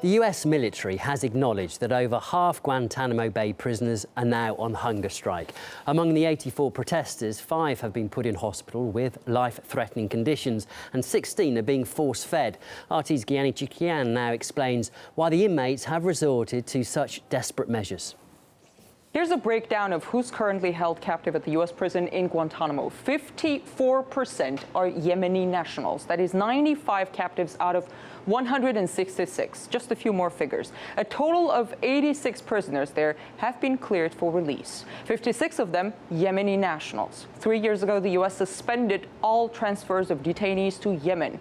The US military has acknowledged that over half Guantanamo Bay prisoners are now on hunger strike. Among the 84 protesters, 5 have been put in hospital with life-threatening conditions and 16 are being force-fed. RT's Gianni Chikian now explains why the inmates have resorted to such desperate measures. Here's a breakdown of who's currently held captive at the U.S. prison in Guantanamo. 54% are Yemeni nationals. That is 95 captives out of 166. Just a few more figures. A total of 86 prisoners there have been cleared for release. 56 of them Yemeni nationals. 3 years ago, the U.S. suspended all transfers of detainees to Yemen.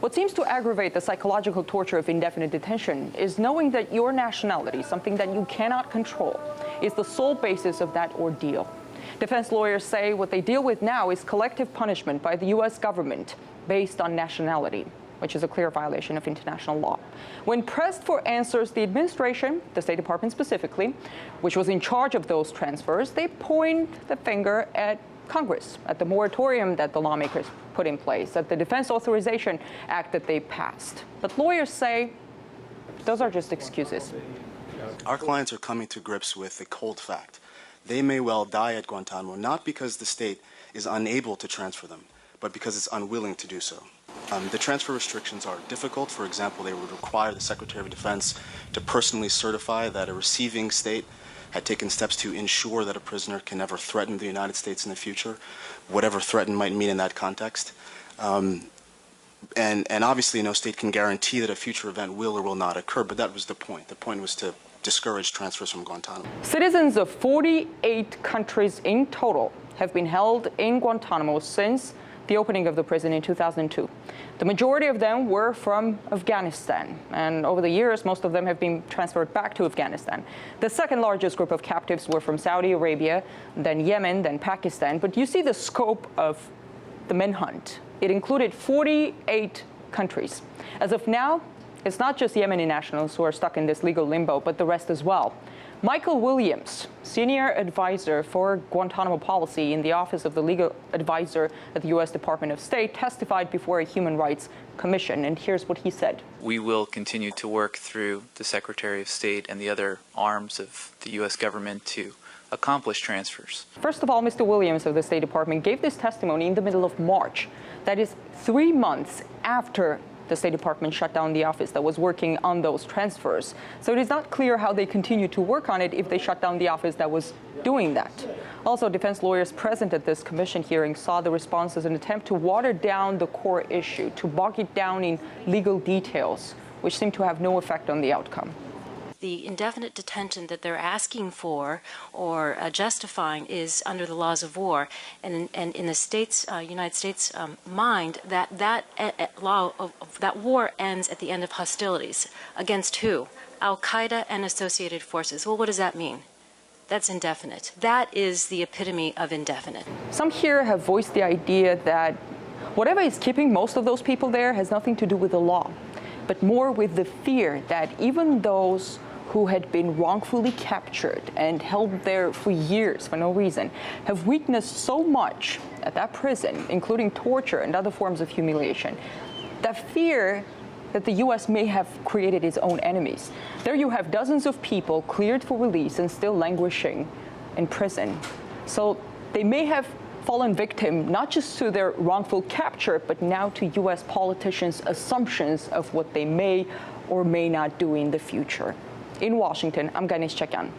What seems to aggravate the psychological torture of indefinite detention is knowing that your nationality, something that you cannot control, is the sole basis of that ordeal. Defense lawyers say what they deal with now is collective punishment by the U.S. government based on nationality, which is a clear violation of international law. When pressed for answers, the administration, the State Department specifically, which was in charge of those transfers, they point the finger at Congress, at the moratorium that the lawmakers put in place, at the Defense Authorization Act that they passed. But lawyers say those are just excuses. Our clients are coming to grips with the cold fact. They may well die at Guantanamo, not because the state is unable to transfer them, but because it's unwilling to do so. The transfer restrictions are difficult. For example, they would require the Secretary of Defense to personally certify that a receiving state had taken steps to ensure that a prisoner can never threaten the United States in the future, whatever threaten might mean in that context. And obviously no state can guarantee that a future event will or will not occur, but that was the point. The point was to discourage transfers from Guantanamo. Citizens of 48 countries in total have been held in Guantanamo since the opening of the prison in 2002. The majority of them were from Afghanistan, and over the years, most of them have been transferred back to Afghanistan. The second largest group of captives were from Saudi Arabia, then Yemen, then Pakistan. But you see the scope of the manhunt. It included 48 countries. As of now, it's not just Yemeni nationals who are stuck in this legal limbo, but the rest as well. Michael Williams, senior advisor for Guantanamo policy in the Office of the Legal Advisor at the U.S. Department of State, testified before a Human Rights Commission, and here's what he said. We will continue to work through the Secretary of State and the other arms of the U.S. government to accomplish transfers. First of all, Mr. Williams of the State Department gave this testimony in the middle of March. That is 3 months after the State Department shut down the office that was working on those transfers. So it is not clear how they continue to work on it if they shut down the office that was doing that. Also, defense lawyers present at this commission hearing saw the response as an attempt to water down the core issue, to bog it down in legal details, which seem to have no effect on the outcome. The indefinite detention that they're asking for or justifying is under the laws of war, and in the states, United States mind, that war ends at the end of hostilities. Against who? Al-Qaeda and associated forces. Well, what does that mean? That's indefinite. That is the epitome of indefinite. Some here have voiced the idea that whatever is keeping most of those people there has nothing to do with the law, but more with the fear that even those who had been wrongfully captured and held there for years for no reason have witnessed so much at that prison, including torture and other forms of humiliation, that fear that the U.S. may have created its own enemies. There you have dozens of people cleared for release and still languishing in prison. So they may have fallen victim not just to their wrongful capture, but now to U.S. politicians' assumptions of what they may or may not do in the future. In Washington, I'm Gianni Chikian.